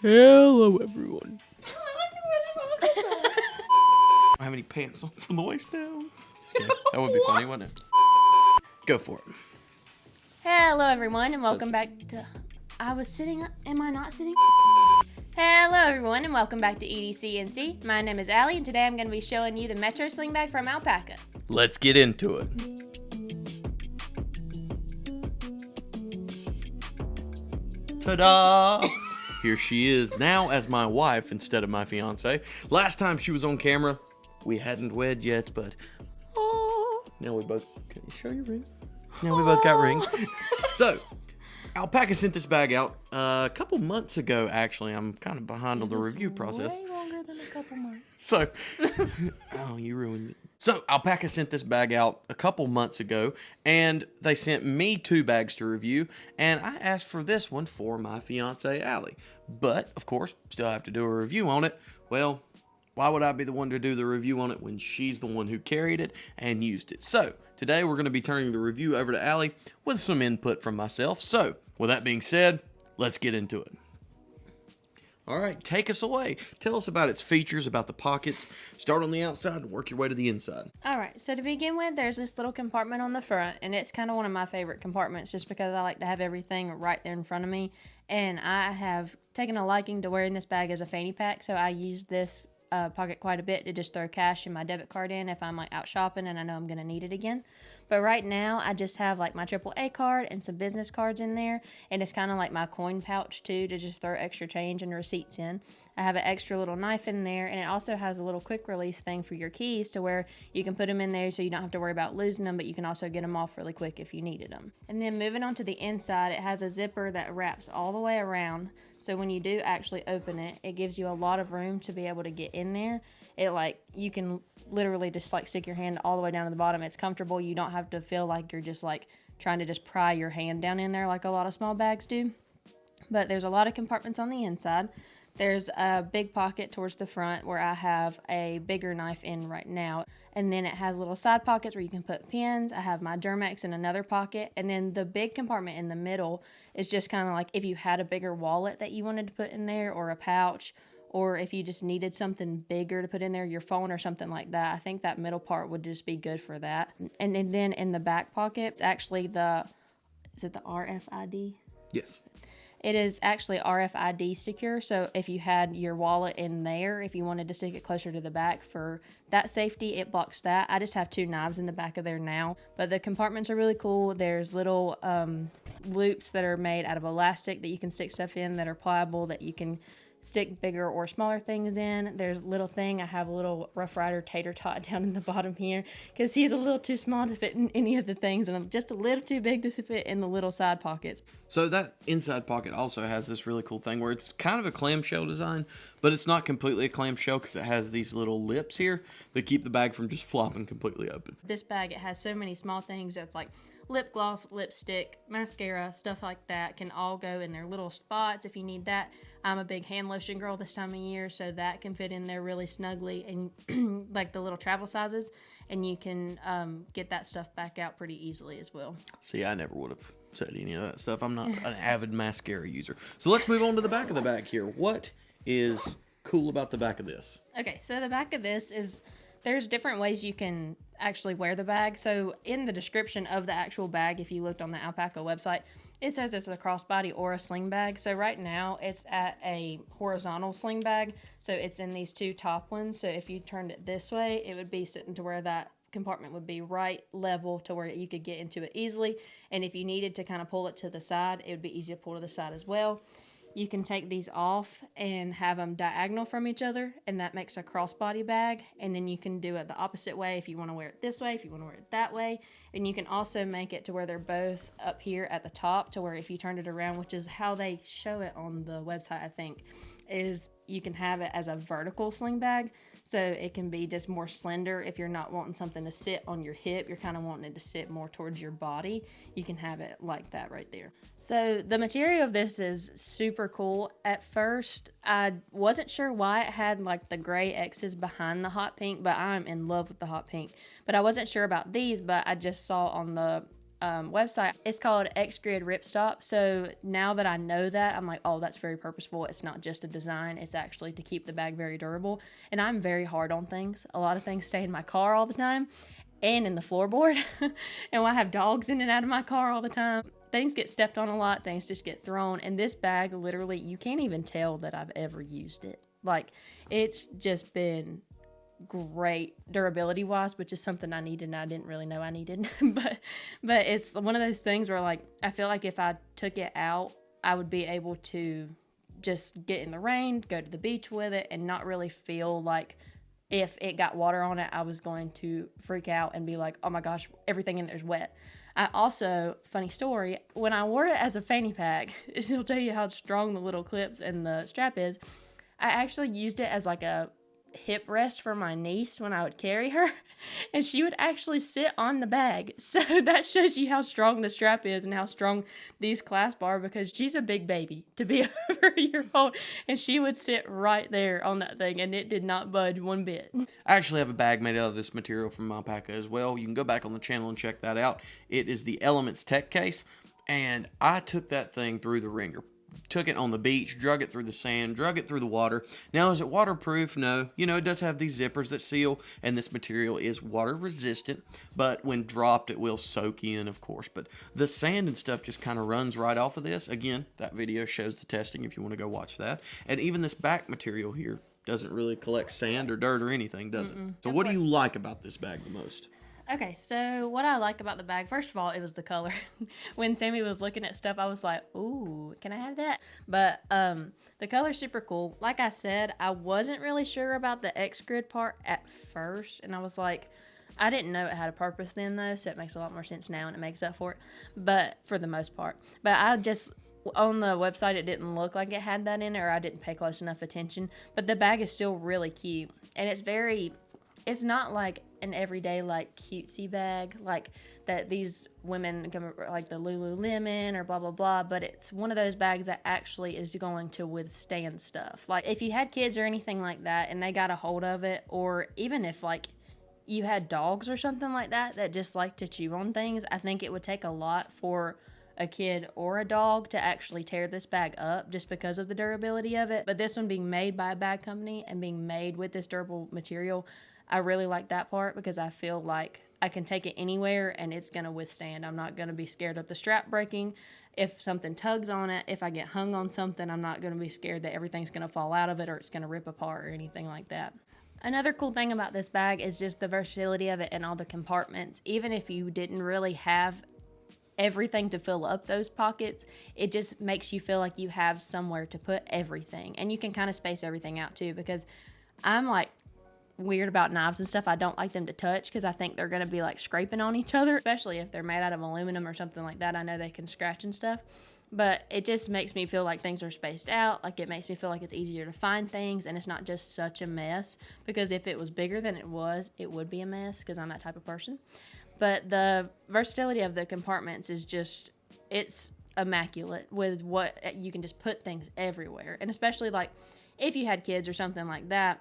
Hello, everyone. I don't have any pants on from the waist down. Just kidding. That would be funny, wouldn't it? Go for it. Hello, everyone, and welcome back to... I was sitting... Am I not sitting? Hello, everyone, and welcome back to EDC. My name is Allie, and today I'm going to be showing you the Metro Sling bag from Alpaka. Let's get into it. Ta-da! Here she is, now as my wife instead of my fiance. Last time she was on camera, we hadn't wed yet, but now we both, can you show your ring? Now we both got rings. So, Alpaka sent this bag out a couple months ago, actually. I'm kind of behind on the review process. Way longer than a couple months. So, oh, you ruined it. So, Alpaka sent this bag out a couple months ago, and they sent me 2 bags to review, and I asked for this one for my fiance, Allie. But, of course, still have to do a review on it. Well, why would I be the one to do the review on it when she's the one who carried it and used it? So, today we're going to be turning the review over to Allie with some input from myself. So, with that being said, let's get into it. All right, take us away. Tell us about its features, about the pockets. Start on the outside and work your way to the inside. All right, so to begin with, there's this little compartment on the front, and it's kind of one of my favorite compartments just because I like to have everything right there in front of me. And I have taken a liking to wearing this bag as a fanny pack, so I use this pocket quite a bit to just throw cash and my debit card in if I'm like out shopping and I know I'm going to need it again. But right now I just have like my AAA card and some business cards in there, and it's kind of like my coin pouch too, to just throw extra change and receipts in. I have an extra little knife in there, and it also has a little quick release thing for your keys to where you can put them in there so you don't have to worry about losing them, but you can also get them off really quick if you needed them. And then moving on to the inside, it has a zipper that wraps all the way around. So when you do actually open it, it gives you a lot of room to be able to get in there. You can literally just like stick your hand all the way down to the bottom. It's comfortable. You don't have to feel like you're just like trying to just pry your hand down in there like a lot of small bags do. But there's a lot of compartments on the inside. There's a big pocket towards the front where I have a bigger knife in right now. And then it has little side pockets where you can put pins. I have my Germex in another pocket. And then the big compartment in the middle is just kind of like if you had a bigger wallet that you wanted to put in there, or a pouch, or if you just needed something bigger to put in there, your phone or something like that. I think that middle part would just be good for that. And then in the back pocket, it's actually is it the RFID? Yes. It is actually RFID secure, so if you had your wallet in there, if you wanted to stick it closer to the back for that safety, it blocks that. I just have 2 knives in the back of there now, but the compartments are really cool. There's little loops that are made out of elastic that you can stick stuff in that are pliable, that you can stick bigger or smaller things in. There's a little thing. I have a little Rough Rider tater tot down in the bottom here because he's a little too small to fit in any of the things, and I'm just a little too big to fit in the little side pockets. So that inside pocket also has this really cool thing where it's kind of a clamshell design, but it's not completely a clamshell because it has these little lips here that keep the bag from just flopping completely open. This bag, it has so many small things that's like lip gloss, lipstick, mascara, stuff like that can all go in their little spots if you need that. I'm a big hand lotion girl this time of year, so that can fit in there really snugly, and like the little travel sizes, and you can get that stuff back out pretty easily as well. See, I never would have said any of that stuff. I'm not an avid mascara user. So let's move on to the back of the bag here. What is cool about the back of this? Okay, so the back of this is, there's different ways you can actually wear the bag. So in the description of the actual bag, if you looked on the Alpaka website, it says it's a crossbody or a sling bag. So right now it's at a horizontal sling bag. So it's in these 2 top ones. So if you turned it this way, it would be sitting to where that compartment would be right level to where you could get into it easily. And if you needed to kind of pull it to the side, it would be easy to pull to the side as well. You can take these off and have them diagonal from each other, and that makes a crossbody bag. And then you can do it the opposite way if you want to wear it this way, if you want to wear it that way. And you can also make it to where they're both up here at the top, to where if you turned it around, which is how they show it on the website, I think, is you can have it as a vertical sling bag. So it can be just more slender if you're not wanting something to sit on your hip. You're kind of wanting it to sit more towards your body. You can have it like that right there. So the material of this is super cool. At first, I wasn't sure why it had like the gray X's behind the hot pink, but I'm in love with the hot pink. But I wasn't sure about these, but I just saw on the website. It's called X-Grid Ripstop. So now that I know that, I'm like, oh, that's very purposeful. It's not just a design. It's actually to keep the bag very durable. And I'm very hard on things. A lot of things stay in my car all the time and in the floorboard. And I have dogs in and out of my car all the time. Things get stepped on a lot. Things just get thrown. And this bag, literally, you can't even tell that I've ever used it. Like, it's just been great durability wise, which is something I needed and I didn't really know I needed. but it's one of those things where, like, I feel like if I took it out, I would be able to just get in the rain, go to the beach with it, and not really feel like if it got water on it, I was going to freak out and be like, oh my gosh, everything in there's wet. I also, funny story, when I wore it as a fanny pack, it'll tell you how strong the little clips and the strap is. I actually used it as like a hip rest for my niece when I would carry her, and she would actually sit on the bag. So that shows you how strong the strap is and how strong these clasps are, because she's a big baby to be over a year old, and she would sit right there on that thing and it did not budge one bit. I actually have a bag made out of this material from Alpaka as well. You can go back on the channel and check that out. It is the Elements Tech case, and I took that thing through the ringer. Took it on the beach, drug it through the sand, drug it through the water. Now, is it waterproof? No. You know, it does have these zippers that seal, and this material is water resistant, but when dropped, it will soak in, of course. But the sand and stuff just kind of runs right off of this. Again, that video shows the testing if you want to go watch that. And even this back material here doesn't really collect sand or dirt or anything, does it? So what do you like about this bag the most? Okay, so what I like about the bag, first of all, it was the color. When Sammy was looking at stuff, I was like, ooh, can I have that? But the color's super cool. Like I said, I wasn't really sure about the X-Grid part at first, and I was like, I didn't know it had a purpose then, though, so it makes a lot more sense now, and it makes up for it, but for the most part. But I just, on the website, it didn't look like it had that in it, or I didn't pay close enough attention, but the bag is still really cute, and it's not like an everyday, like, cutesy bag like that these women come, like the Lululemon or blah blah blah, but it's one of those bags that actually is going to withstand stuff. Like, if you had kids or anything like that and they got a hold of it, or even if like you had dogs or something like that that just like to chew on things, I think it would take a lot for a kid or a dog to actually tear this bag up just because of the durability of it. But this one being made by a bag company and being made with this durable material, I really like that part, because I feel like I can take it anywhere and it's going to withstand. I'm not going to be scared of the strap breaking. If something tugs on it, if I get hung on something, I'm not going to be scared that everything's going to fall out of it or it's going to rip apart or anything like that. Another cool thing about this bag is just the versatility of it and all the compartments. Even if you didn't really have everything to fill up those pockets, it just makes you feel like you have somewhere to put everything. And you can kind of space everything out too, because I'm like weird about knives and stuff. I don't like them to touch because I think they're going to be like scraping on each other, especially if they're made out of aluminum or something like that. I know they can scratch and stuff, but it just makes me feel like things are spaced out. Like, it makes me feel like it's easier to find things and it's not just such a mess, because if it was bigger than it would be a mess, because I'm that type of person. But the versatility of the compartments is just, it's immaculate with what you can just put things everywhere. And especially like if you had kids or something like that,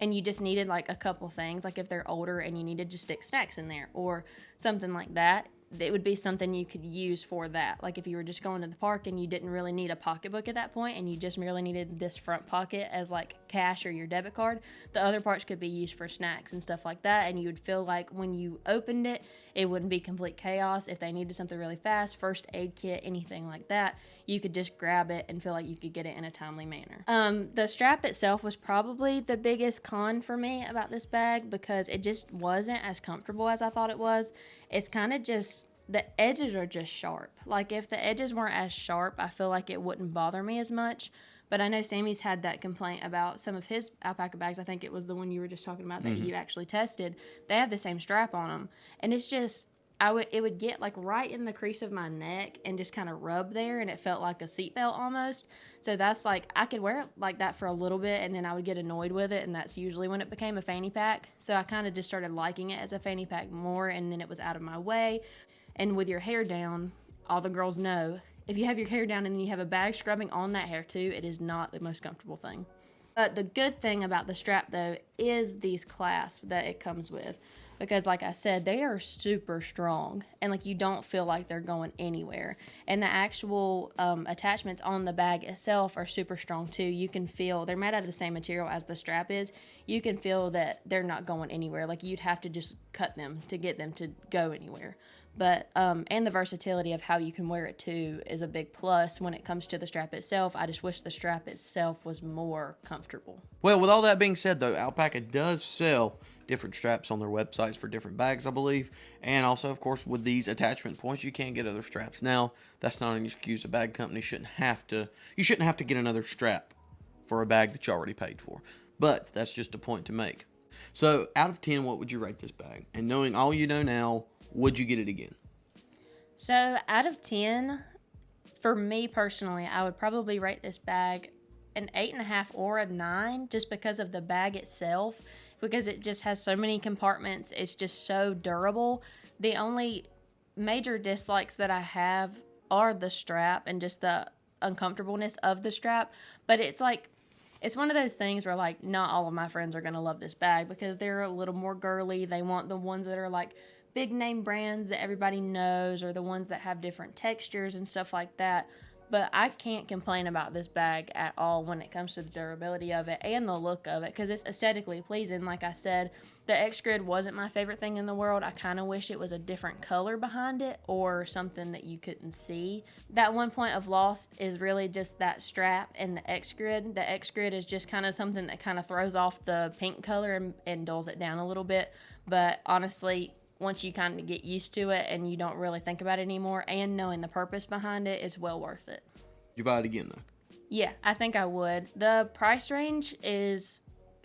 and you just needed like a couple things, like if they're older and you needed to stick snacks in there or something like that, it would be something you could use for that. Like if you were just going to the park and you didn't really need a pocketbook at that point and you just merely needed this front pocket as like cash or your debit card, the other parts could be used for snacks and stuff like that, and you would feel like when you opened it, it wouldn't be complete chaos. If they needed something really fast, first aid kit, anything like that, you could just grab it and feel like you could get it in a timely manner. The strap itself was probably the biggest con for me about this bag, because it just wasn't as comfortable as I thought it was. It's kind of just, the edges are just sharp. Like, if the edges weren't as sharp, I feel like it wouldn't bother me as much. But I know Sammy's had that complaint about some of his Alpaka bags. I think it was the one you were just talking about that you actually tested. They have the same strap on them. And it's just, it would get like right in the crease of my neck and just kind of rub there, and it felt like a seatbelt almost. So that's like, I could wear it like that for a little bit and then I would get annoyed with it, and that's usually when it became a fanny pack. So I kind of just started liking it as a fanny pack more, and then it was out of my way. And with your hair down, all the girls know, if you have your hair down and then you have a bag scrubbing on that hair too, it is not the most comfortable thing. But the good thing about the strap though is these clasps that it comes with. because like I said, they are super strong, and like you don't feel like they're going anywhere. And the actual attachments on the bag itself are super strong too. You can feel they're made out of the same material as the strap is. You can feel that they're not going anywhere. Like you'd have to just cut them to get them to go anywhere. But and the versatility of how you can wear it too is a big plus when it comes to the strap itself. I just wish the strap itself was more comfortable. Well, with all that being said, though, Alpaka does sell different straps on their websites for different bags, I believe. And also, of course, with these attachment points, you can get other straps. Now, that's not an excuse. A bag company shouldn't have to get another strap for a bag that you already paid for. But that's just a point to make. So, out of 10, what would you rate this bag? And knowing all you know now, would you get it again? So, out of 10, for me personally, I would probably rate this bag an 8.5 or a 9 just because of the bag itself, because it just has so many compartments. It's just so durable. The only major dislikes that I have are the strap and just the uncomfortableness of the strap. But it's like, it's one of those things where like not all of my friends are going to love this bag because they're a little more girly. They want the ones that are like big name brands that everybody knows, or the ones that have different textures and stuff like that. But I can't complain about this bag at all when it comes to the durability of it and the look of it, because it's aesthetically pleasing. Like I said, the X grid wasn't my favorite thing in the world. I kind of wish it was a different color behind it or something that you couldn't see. That one point of loss is really just that strap and the X grid. The X grid is just kind of something that kind of throws off the pink color and dulls it down a little bit. But honestly, once you kind of get used to it and you don't really think about it anymore, and knowing the purpose behind it, it's well worth it. You buy it again, though? Yeah, I think I would. The price range is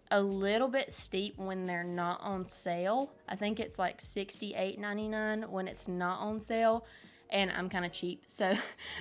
a little bit steep when they're not on sale. I think it's like $68.99 when it's not on sale, and I'm kind of cheap. So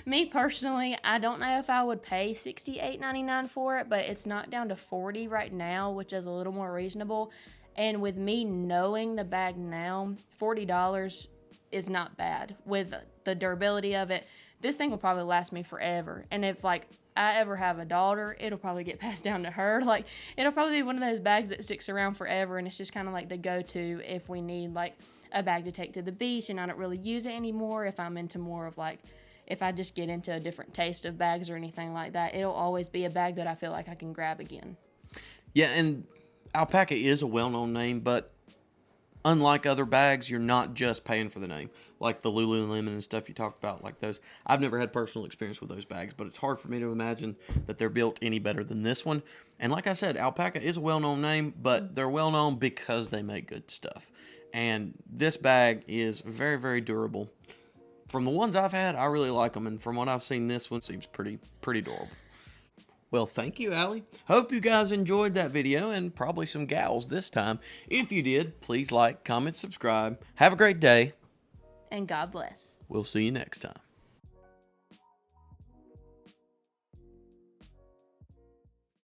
me personally, I don't know if I would pay $68.99 for it, but it's knocked down to $40 right now, which is a little more reasonable. And with me knowing the bag now, $40 is not bad. With the durability of it, this thing will probably last me forever. And if like I ever have a daughter, it'll probably get passed down to her. Like it'll probably be one of those bags that sticks around forever, and it's just kind of like the go-to if we need like a bag to take to the beach and I don't really use it anymore. If I'm into more of like, if I just get into a different taste of bags or anything like that, it'll always be a bag that I feel like I can grab again. Yeah, and Alpaka is a well-known name, but unlike other bags, you're not just paying for the name. Like the Lululemon and stuff you talked about, like those. I've never had personal experience with those bags, but it's hard for me to imagine that they're built any better than this one. And like I said, Alpaka is a well-known name, but they're well-known because they make good stuff. And this bag is very, very durable. From the ones I've had, I really like them, and from what I've seen, this one seems pretty durable. Well, thank you, Allie. Hope you guys enjoyed that video, and probably some gals this time. If you did, please like, comment, subscribe. Have a great day. And God bless. We'll see you next time.